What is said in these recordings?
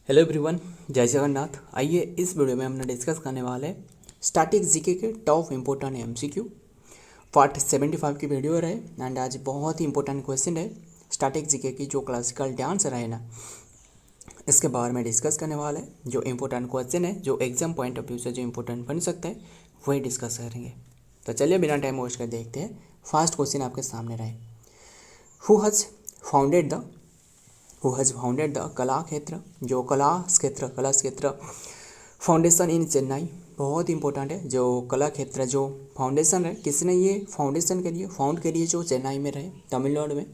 Hello everyone, जय जगन्नाथ। आइए इस वीडियो में हमने डिस्कस करने वाले हैं स्टैटिक जीके के टॉप इम्पोर्टेंट एमसीक्यू। पार्ट 75 की वीडियो रहे एंड आज बहुत ही इंपॉर्टेंट क्वेश्चन है स्टैटिक जीके की जो क्लासिकल डांस रहे ना, इसके बारे में डिस्कस करने वाले हैं। जो इम्पोर्टेंट क्वेश्चन है जो एग्जाम पॉइंट ऑफ व्यू से जो इम्पोर्टेंट बन सकता है वही डिस्कस करेंगे। तो चलिए बिना टाइम वेस्ट कर देखते हैं। फर्स्ट क्वेश्चन आपके सामने रहे, हु हैज़ फाउंडेड द कला क्षेत्र, जो कला क्षेत्र फाउंडेशन इन चेन्नई। बहुत इंपॉर्टेंट है। जो कला क्षेत्र जो फाउंडेशन है, किसने ये फाउंडेशन के लिए फाउंड करी है जो चेन्नई में रहे, तमिलनाडु में,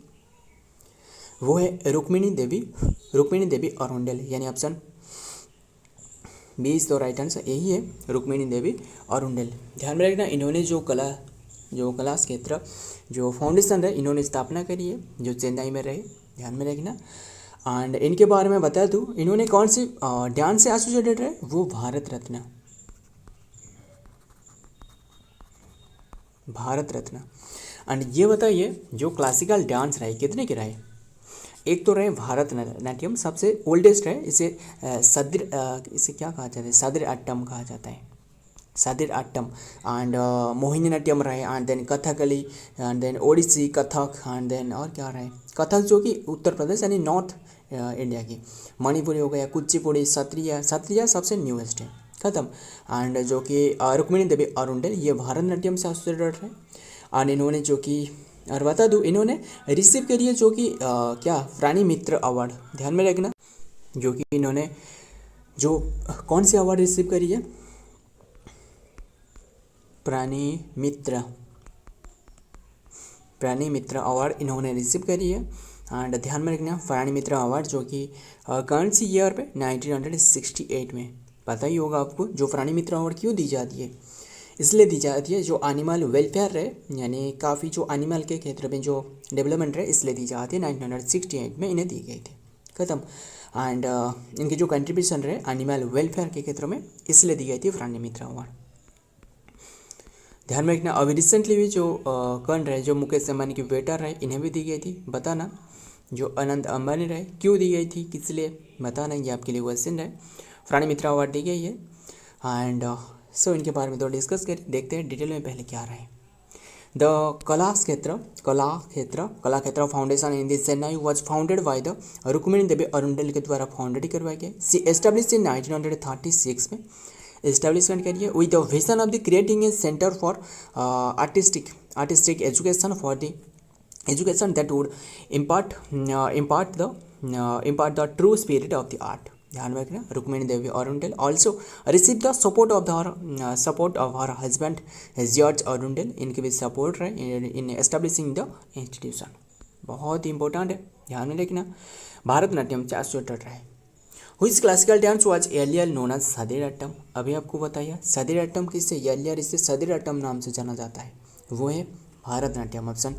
वो है रुक्मिणी देवी अरुंडेल। यानी option B is the right answer, यही है रुक्मिणी देवी अरुंडेल। ध्यान में रखना, इन्होंने जो कला क्षेत्र जो फाउंडेशन है इन्होंने स्थापना करी है जो चेन्नई में रहे। ध्यान में रखना। एंड इनके बारे में बता दूँ, इन्होंने कौन सी डांस से एसोसिएटेड रहे, वो भारत रत्न। एंड ये बताइए जो क्लासिकल डांस रहे कितने के रहे। एक तो रहे भारतनाट्यम, सबसे ओल्डेस्ट है। इसे इसे क्या कहा जाता है, सदर अट्टम कहा जाता है, सदर अट्टम। एंड मोहिनीअट्टम रहे, and then Kathakali, and then Odissi Kathak, and then और क्या रहे, कथक जो कि उत्तर प्रदेश यानी नॉर्थ इंडिया की, मणिपुरी हो गया, कुचिपुड़ी, सत्रिया सबसे न्यूएस्ट है, खत्म। एंड जो कि रुक्मिणी देवी अरुंडेल ये भारतनाट्यम से एसोसिएटेड है। एंड इन्होंने जो कि और बता दूँ, इन्होंने रिसीव करी है जो कि क्या रानी मित्र अवार्ड। ध्यान में रखना, जो कि इन्होंने जो कौन सी अवार्ड रिसीव करी है, प्राणी मित्र अवार्ड इन्होंने रिसीव करी है। एंड ध्यान में रखना, प्राणी मित्र अवार्ड जो कि कौन सी ईयर पे 1968 में, पता ही होगा आपको। जो प्राणी मित्र अवार्ड क्यों दी जाती है, इसलिए दी जाती है जो एनिमल वेलफेयर रहे, यानी काफ़ी जो एनिमल के क्षेत्र में जो डेवलपमेंट रहे, इसलिए दी जाती है। 1968 में इन्हें दी गई थी, खत्म। एंड इनके जो कंट्रीब्यूशन रहे एनिमल वेलफेयर के क्षेत्र में, इसलिए दी गई थी प्राणी मित्र अवार्ड। ध्यान में रखना, अभी रिसेंटली भी जो कौन रहे, जो मुकेश अंबानी के बेटा रहे, इन्हें भी दी गई थी, बताना। जो अनंत अंबानी रहे क्यों दी गई थी, किस लिए, बताना। ये आपके लिए क्वेश्चन है। प्राणी मित्र अवार्ड दी गई है। एंड सो इनके बारे में तो डिस्कस कर देखते हैं डिटेल में। पहले क्या रहे, the Kalakshetra foundation in the Chennai was founded by the Rukmini Devi Arundale के द्वारा फाउंडेड करवाया गया। सी एस्टेब्लिश इन 1936 में एस्टेब्लिशमेंट करिए with the vision of the creating a centre for artistic education for the education that would impart the true spirit of the art। ध्यान में रखना, Rukmini Devi Arundale also receive the support of her husband George Arundale. इनके भी support रहे इन establishing the institution. बहुत ही important है, ध्यान में रखना। भारतनाट्यम से एसोसिएटेड रहे। Whose classical dance was earlier known as Sadir Attam. अभी आपको बताया सदर अट्टम किससे, एलियर इससे सदर अट्टम नाम से जाना जाता है, वो है Bharatanatyam. Option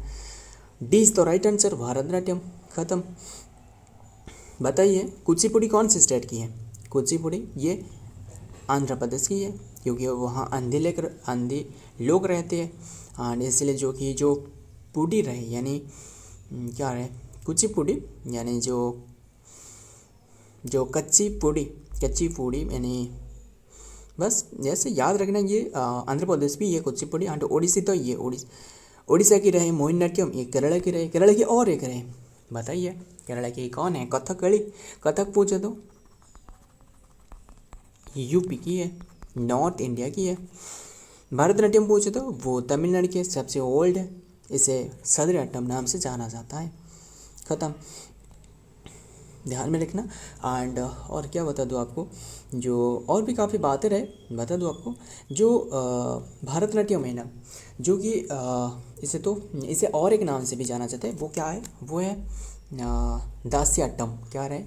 D is the right answer, Bharatanatyam, खत्म। बताइए कुचिपुड़ी कौन सी स्टेट की है, कुचिपुड़ी ये आंध्र प्रदेश की है, क्योंकि वहाँ अंधी लोग रहते हैं। एंड इसलिए जो कि जो पुड़ी रहे, यानी क्या रहे, कुचिपुड़ी यानी जो कच्ची पूड़ी यानी, बस जैसे याद रखना। ये आंध्र प्रदेश भी ये कुचिपुड़ी। एंड ओडिसी तो ये उड़ीसा की रहे। मोहिनीअट्टम ये केरला की रहे, केरला की और एक रहे, बताइए केरला की कौन है, कथक पूछे तो यूपी की है, नॉर्थ इंडिया की है। भारतनाट्यम पूछे तो वो तमिलनाडु की सबसे ओल्ड है, इसे सदर अट्टम नाम से जाना जाता है, ख़त्म। ध्यान में रखना। एंड और क्या बता दूँ आपको, जो और भी काफ़ी बातें रहे, बता दूँ आपको। जो भारतनाट्यम है ना, जो कि इसे और एक नाम से भी जाना जाता है, वो क्या है, वो है दास्याट्टम। क्या रहे,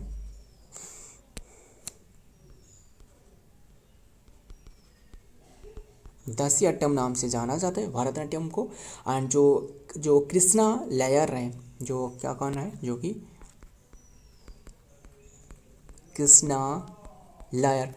दास्याट्टम नाम से जाना जाता है भारतनाट्यम को। एंड जो कृष्णा लयर रहे, जो क्या कौन है, जो कि Krishna Iyer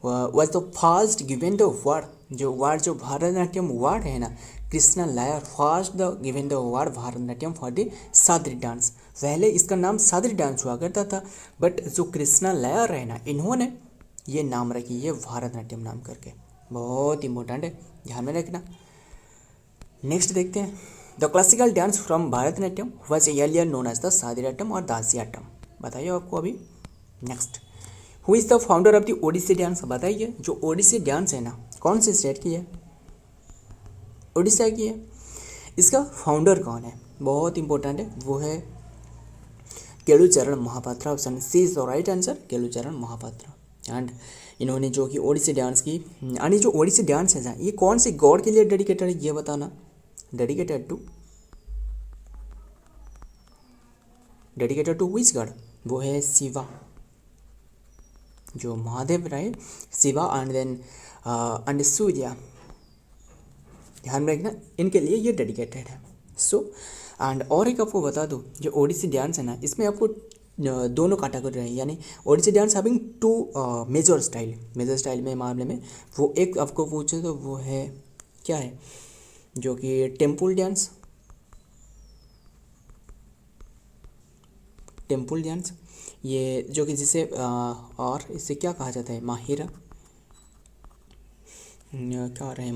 was the first given the word जो अवार्ड जो भारतनाट्यम अवार्ड है ना, Krishna Iyer first the given the award Bharatanatyam for the Sadir dance. पहले इसका नाम सादरी डांस हुआ करता था, बट जो कृष्णा लायर है ना, इन्होंने ये नाम रखी है भारतनाट्यम नाम करके। बहुत इंपॉर्टेंट है, ध्यान में रखना। नेक्स्ट देखते हैं, the classical dance from Bharatanatyam was earlier known as the Sadiraattam और दासियाट्टम। बताइए आपको अभी। Next, who is the founder of the Odissi dance. बताइए जो ओडिसी डांस है ना, कौन से स्टेट की है, उड़ीसा की है। इसका फाउंडर कौन है, बहुत इंपॉर्टेंट है, वो है Kelucharan Mahapatra. Option C is the right answer, Kelucharan Mahapatra. And इन्होंने जो कि ओडिसी डांस की, यानी जो ओडिसी डांस है ये कौन से गॉड के लिए डेडिकेटेड है, ये बताना। डेडिकेटेड टू विच गॉड, वो है शिवा, जो महादेव रहे, Shiva and then and Surya, ध्यान में रखना, इनके लिए ये डेडिकेटेड है। सो एंड और एक आपको बता दूँ, जो ओडिसी डांस है ना, इसमें आपको दोनों कैटेगरी है, यानी Odissi dance having two major style में मामले में वो एक आपको पूछे तो वो है क्या है, जो कि टेम्पल डांस, ये जो कि जिसे और इसे क्या कहा जाता है, माहिरा, क्या रहे,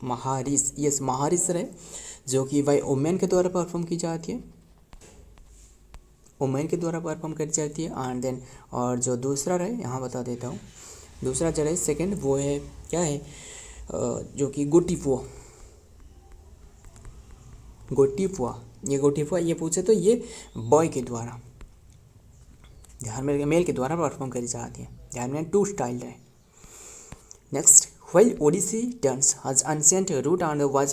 महारिस, यस महारिस रहे, जो कि भाई वुमेन के द्वारा परफॉर्म की जाती है, एंड देन और जो दूसरा रहे, यहाँ बता देता हूँ, दूसरा जो रहे सेकेंड, वो है क्या है, जो कि गोटीपुआ, ये पूछे तो ये बॉय के द्वारा, ध्यान में मेल के द्वारा परफॉर्म करी जाती है, ध्यान में टू स्टाइल है। Next, while Odissi dance has ancient root and was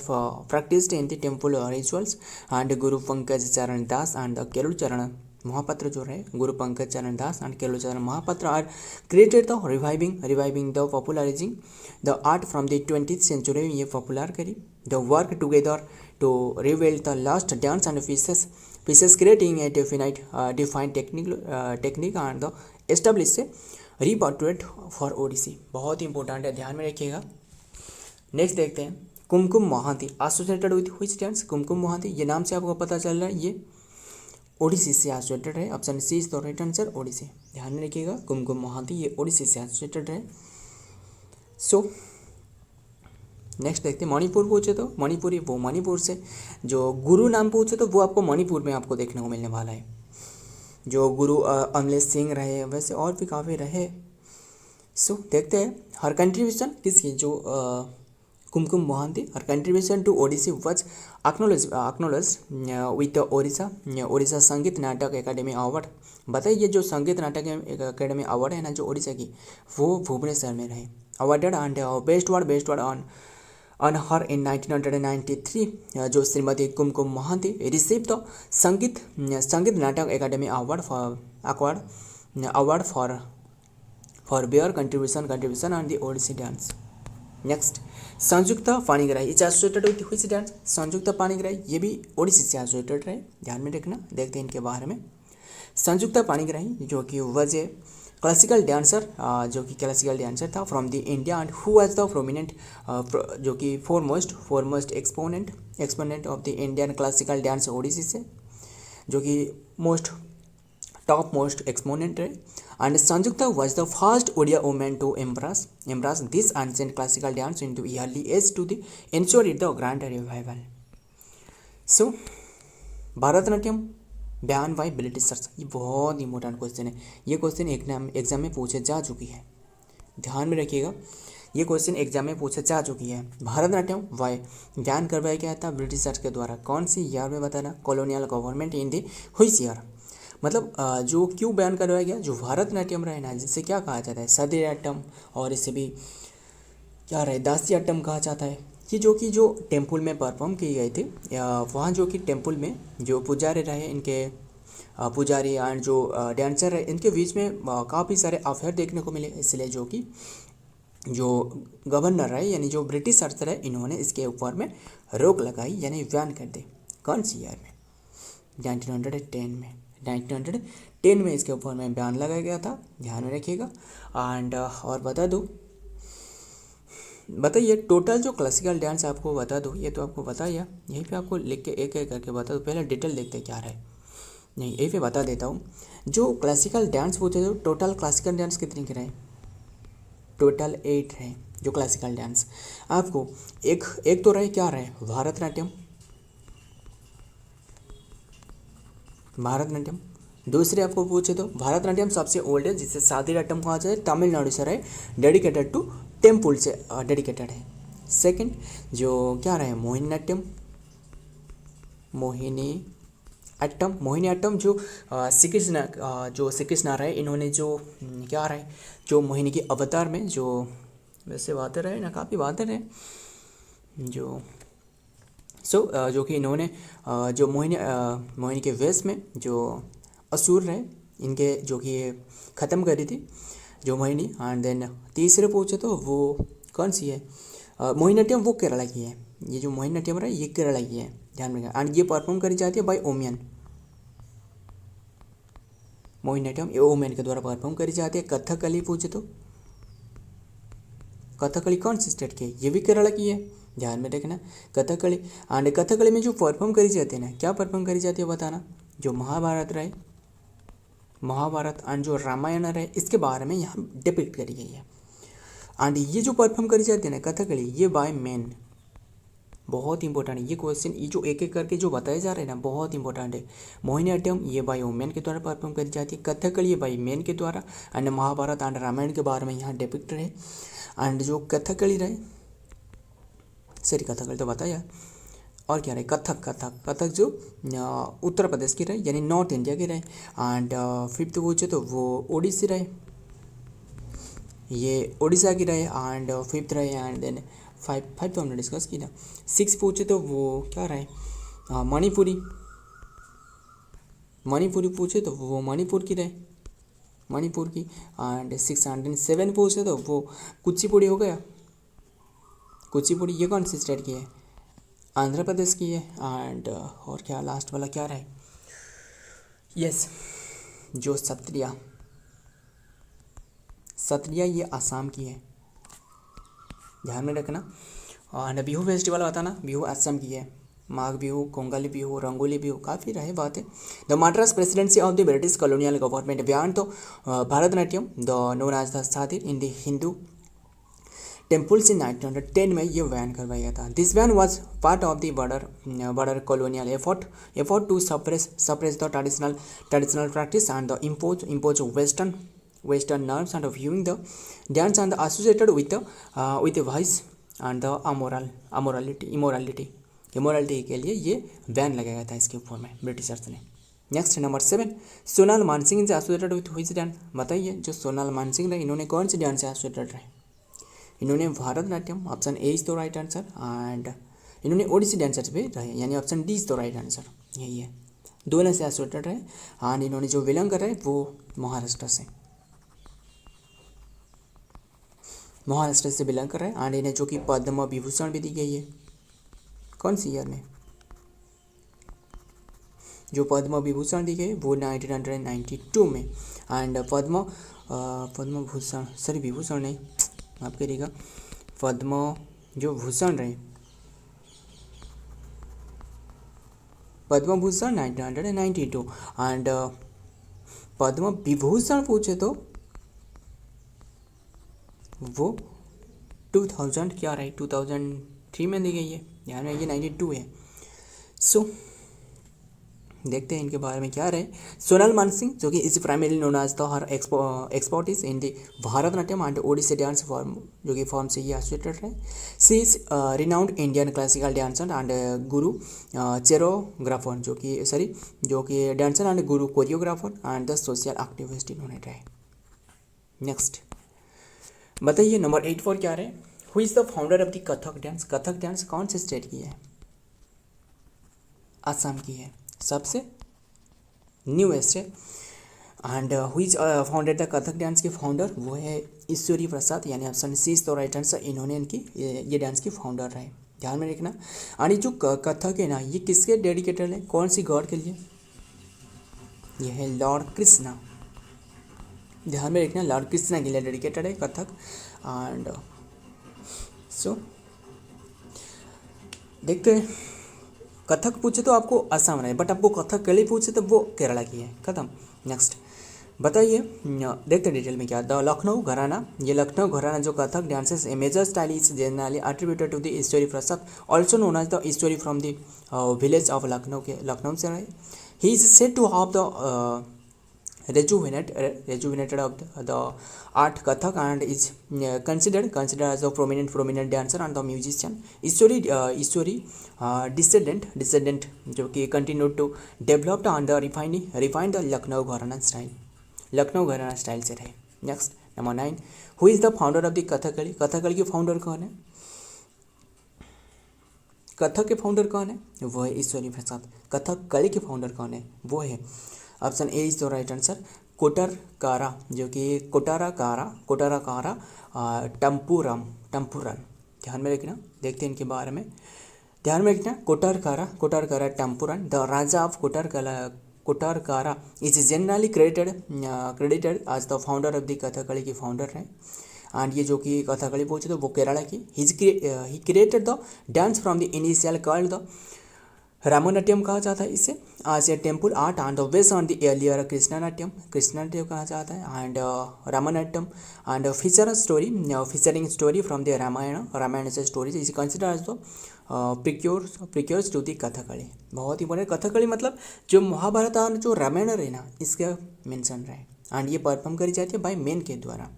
practiced in the temple rituals, and Guru Pankaj Charan Das and Kelu Charan Mahapatra जो रहे, Guru Pankaj Charan Das and Kelu Charan Mahapatra are created the reviving the popularizing the art from the 20th century। ये popular करी, the work together to rebuild the lost dance and pieces creating a defined technique and the establish repertoire for Odissi. बहुत ही important है, ध्यान में रखिएगा। Next देखते हैं, कुमकुम Mohanty associated with which dance. कुमकुम मोहांती, ये नाम से आपको पता चल रहा है ये ओडिसी से एसोसिएटेड है। Option C is the right answer, Odissi. ध्यान में रखिएगा, कुमकुम मोहांती ये ओडिसी से एसोसिएटेड है। सो नेक्स्ट देखते हैं, मणिपुर पूछे तो मणिपुरी, वो मणिपुर से, जो गुरु नाम पूछे तो वो आपको मणिपुर में आपको देखने को मिलने वाला है, जो गुरु अमलेश सिंह रहे, वैसे और भी काफ़ी रहे। सो देखते हैं, हर कंट्रीब्यूशन किसकी, जो Kumkum Mohanty, her contribution to Odissi was acknowledge with Odisha Sangeet Natak Academy award. बताइए जो संगीत नाटक एकेडमी अवार्ड है ना, जो ओडिशा की, वो भुवनेश्वर में रहे, awarded and best word on her in 1993। जो Shrimati Kumkum Mohanty receive the Sangeet Natak Academy award for bare contribution on the Odissi dance. Next, Sanjukta Panigrahi is associated with which dance. Sanjukta Panigrahi ये भी ओडिसी से एसोसिएटेड रहे, ध्यान में रखना। देखते हैं इनके बारे में। संयुक्ता पाणिग्राही जो कि वॉज ए क्लासिकल डांसर, जो कि क्लासिकल डांसर था from the India, and who was the prominent, जो कि foremost exponent of the Indian classical dance Odissi से, जो कि टॉप मोस्ट एक्सपोनेंट है। And Sanjukta was the first Odia women to embrace this ancient classical dance in to early age to the ensure it the grand revival. So Bharatanatyam ban by Britishers, ये बहुत important question है। ये question exam में पूछे जा चुकी है, ध्यान में रखिएगा। ये क्वेश्चन एग्जाम में पूछे जा चुकी है। भारतनाट्यम वाई बैन करवाया गया था ब्रिटिशर्स के द्वारा, कौन सी ईयर में बताना, colonial government in the which year. मतलब जो क्यों बैन करवाया गया, जो भारतनाट्यम रहे ना, जिसे क्या कहा जाता है, सदरियाट्टम, और इसे भी क्या रहे, दासियाट्टम कहा जाता है। ये जो टेम्पल में परफॉर्म किए गए थे, वहाँ जो कि टेम्पल में जो पुजारी रहे, इनके पुजारी एंड जो डांसर रहे, इनके बीच में काफ़ी सारे अफेयर देखने को मिले। इसलिए जो कि जो गवर्नर रहे, यानी जो ब्रिटिशर्स रहे, इन्होंने इसके ऊपर में रोक लगाई, यानी बैन कर दी। कौन सी ईयर में, 1910 में इसके ऊपर में बैन लगाया गया था, ध्यान में रखिएगा। एंड और बता दूँ बताइए टोटल जो क्लासिकल डांस आपको बता दूँ, ये तो आपको बता या यहीं पे आपको लिख के एक एक करके बता दूँ। पहले डिटेल देखते क्या रहा है, नहीं यहीं पे बता देता हूँ। जो क्लासिकल डांस पूछे तो टोटल क्लासिकल डांस कितने के रहे, टोटल 8 है जो क्लासिकल डांस। आपको एक एक तो रहे क्या रहे, भारतनाट्यम, भारतनाट्यम। दूसरे आपको पूछे तो भारतनाट्यम सबसे ओल्ड है, जिसे सादीराट्टम कहा जाए, तमिलनाडु से रहे, डेडिकेटेड टू टेम्पल से डेडिकेटेड है। सेकंड जो क्या रहे, मोहिनीअट्टम, मोहिनी अट्टम, मोहिनी अट्टम जो श्री कृष्ण जो श्री कृष्ण रहे, इन्होंने जो क्या रहे, जो मोहिनी के अवतार में जो वैसे बातें रहे ना, काफ़ी बातें रहे जो जो कि इन्होंने जो मोहिनी के वेश में जो असुर रहे, इनके जो कि ख़त्म करी थी जो मोहिनी। एंड देन तीसरे पूछे तो वो कौन सी है, मोहिनीअट्टम वो केरला की है। ये जो मोहिनीअट्टम रहा है ये केरला की है, ध्यान में। एंड ये परफॉर्म करी जाती है बाय ओमियन, मोहिनीअट्टम ये ओमियन के द्वारा परफॉर्म करी जाती है। कथकली पूछे तो कथकली कौन सी स्टेट की है, ये भी केरला की है, ध्यान में रखना। कथकली एंड कथकली में जो परफॉर्म करी जाती है ना, क्या परफॉर्म करी जाती है बताना, जो महाभारत रहे, महाभारत एंड जो रामायण रहे, इसके बारे में यहाँ डिपिक्ट करी गई है। एंड ये जो परफॉर्म करी जाती है ना कथकली, ये बाय मेन, बहुत इंपॉर्टेंट है ये क्वेश्चन, ये जो एक एक करके जो बताए जा रहे हैं ना बहुत इंपॉर्टेंट है। मोहिनीअट्टम ये बाय वुमेन के द्वारा परफॉर्म करी जाती है, कथकली ये बाय मेन के द्वारा, एंड महाभारत एंड रामायण के बारे में यहाँ डिपिक्ट रहे। एंड जो कथकली रहे, सॉरी कथकली तो बताया, और क्या रहे, कथक जो उत्तर प्रदेश की रहे, यानी नॉर्थ इंडिया की रहे। एंड फिफ्थ पूछे तो वो ओडिसी रहे, ये उड़ीसा की रहे, एंड फिफ्थ रहे। एंड देन फाइव तो हमने डिस्कस की ना। सिक्स पूछे तो वो क्या रहे, मणिपुरी, मणिपुरी पूछे तो वो मणिपुर की रहे, मणिपुर की। एंड 607 पूछे तो वो कुचिपुड़ी हो गया, कुचिपुड़ी ये कौन सी स्टेट की है, आंध्र प्रदेश की है। एंड और क्या लास्ट वाला क्या रहे, यस जो सत्रिया, सत्रिया ये आसाम की है, ध्यान में रखना। एंड बिहू फेस्टिवल बताना, बिहू असम की है, माघ बिहू, कोंगली बिहू, रंगोली बिहू, काफ़ी रहे बातें। The Madras Presidency of the British colonial government बयान तो Bharatanatyam the known as the Sadir in the Hindu temples in 1910 में ये बैन करवाया गया था। This ban was part of the border colonial effort to suppress the traditional practice and the impose western norms and viewing the dance and associated with the vice and the immorality के लिए ये ban लगाया गया था इसके ऊपर में Britishers ने। नेक्स्ट नंबर 7, सोनाल मानसिंह से एसोसिएटेड विथ व्हिच डांस, बताइए जो सोनाल मानसिंह रहे इन्होंने कौन सी डांस से एसोसिएटेड रहे, इन्होंने भारतनाट्यम, ऑप्शन ए इज तो राइट आंसर। एंड इन्होंने ओडिसी डांसर्स भी रहे, यानी ऑप्शन डी इज तो राइट आंसर, यही है, दोनों से एसोसिएटेड रहे। एंड इन्होंने जो बिलोंग कर रहे वो महाराष्ट्र से बिलोंग कर रहे हैं। एंड इन्हें जो कि पद्म विभूषण भी दी गई है, कौन सी ईयर में, जो पद्म विभूषण दी गई वो 1992 में। एंड पद्म भूषण, सॉरी विभूषण नहीं, माफ करिएगा, पद्म जो भूषण रहे, पद्म भूषण 1992। एंड पद्म विभूषण पूछे तो वो 2000 क्या रही, 2003 में दी गई है, ध्यान में ये 92 है। सो देखते हैं इनके बारे में क्या रहे। सोनाल मानसिंह जो कि is primary known as the her expertise in the Bharatanatyam and Odissi dance form, जो कि फॉर्म से ये एसोसिएटेड रहे। She is renowned Indian classical dancer and guru choreographer, जो कि dancer and guru choreographer and the social activist इन्होंने रहे। नेक्स्ट बताइए नंबर 8 पर क्या रहे, who is the founder of the Kathak dance, Kathak dance कौन से स्टेट की है, असम की है, सबसे न्यूएस्ट है। And who is founded the Kathak dance के फाउंडर वो है ईश्वरी प्रसाद, यानी option C is the right answer, इन्होंने इनकी ये डांस की फाउंडर रहे, ध्यान में रखना। एंड जो कथक है ना ये किसके डेडिकेटेड है, कौन सी गॉड के लिए, ये है लॉर्ड कृष्णा, ध्यान में रखना, लॉर्ड कृष्णा के लिए डेडिकेटेड है कथक। एंड सो देखते हैं, कथक पूछे तो आपको असम रहे, बट आपको कथकली पूछे तो वो केरला की है। खत्म। नेक्स्ट बताइए, देखते हैं डिटेल में क्या। द लखनऊ घराना, ये लखनऊ घराना जो Kathak dances a major style is generally attributed to the Ishwari Prasad, also known as the Ishwari from the village of Lucknow, के लखनऊ से रहे। He is said to have the rejuvenated of the art Kathak and is considered as a prominent dancer and the musician. Ishwari descendant जो कि continued to develop and refined the Lucknow Gharana style से रहे। Next number 9, who is the founder of the Kathakali, Kathakali के founder कौन है? कथक के founder कौन है? वो है ईश्वरी प्रसाद। कथकली के फाउंडर कौन है? वो है option A is the right answer, Kottarakkara, जो कि कोटरकारा टम्पुरन। ध्यान में रखना, देखते हैं इनके बारे में, ध्यान में रखना। Kottarakkara Thampuran, the Raja of Kottarakkara is generally credited as the founder of the Kathakali के फाउंडर हैं। एंड ये जो कि कथकली पूछे तो वो केरला की। He created the dance from the initial called the Ramanattam कहा जाता है इसे, आज a temple art and based on the earlier Krishnanattam कहा जाता है। And Ramanattam and featuring story from the Ramayana से stories is consider as the precursors to the Kathakali. बहुत ही बड़े कथकली मतलब जो महाभारत और जो रामायण रहे ना, इसका मेंशन रहे। एंड ये परफॉर्म करी जाती है बाय मेन के द्वारा,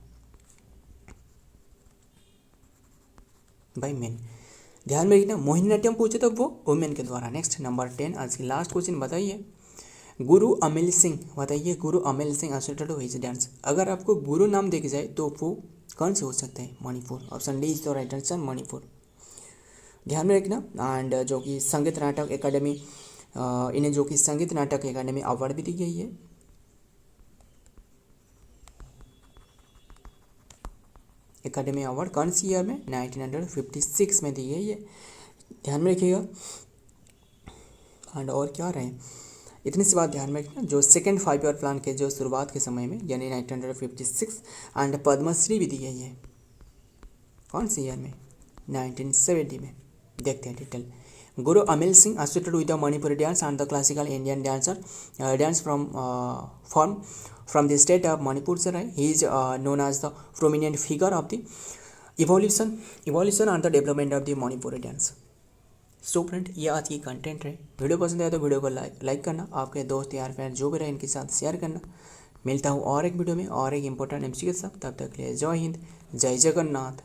बाय मेन। ध्यान में रखना, मोहिनीअट्टम पूछे तो वो वुमेन के द्वारा। नेक्स्ट नंबर 10, आज की लास्ट क्वेश्चन बताइए, गुरु अमिल सिंह, बताइए guru Amil Singh associated to his dance. अगर आपको गुरु नाम देखे जाए तो वो कौन से हो सकते हैं? Manipur, option D is the right answer, Manipur. ध्यान में रखना। एंड जो कि संगीत नाटक एकेडमी, इन्हें जो कि संगीत नाटक एकेडमी अवार्ड भी दी गई है। एकेडमी अवार्ड कौन सी ईयर में? 1956 में दी गई है, ध्यान में रखिएगा। एंड और क्या रहे, इतनी सी बात ध्यान में रखना, जो सेकेंड 5 ईयर प्लान के जो शुरुआत के समय में यानी 1956, एंड पद्मश्री भी दी गई है कौन सी ईयर में? 1970 में। देखते हैं detail. Guru Amil Singh associated with the Manipuri dance and the classical Indian dance from the state of Manipur से रहे। he is known as the prominent figure of the evolution and the development of the Manipuri dance। So friend, ये आज की content है। Video पसंद आया तो video को लाइक करना, आपके दोस्त यार फ्रेंड जो भी रहे इनके साथ शेयर करना। मिलता हूँ और एक वीडियो में और एक इंपॉर्टेंट एमसीक्यू के साथ, तब तक के लिए जय हिंद, जय जगन्नाथ।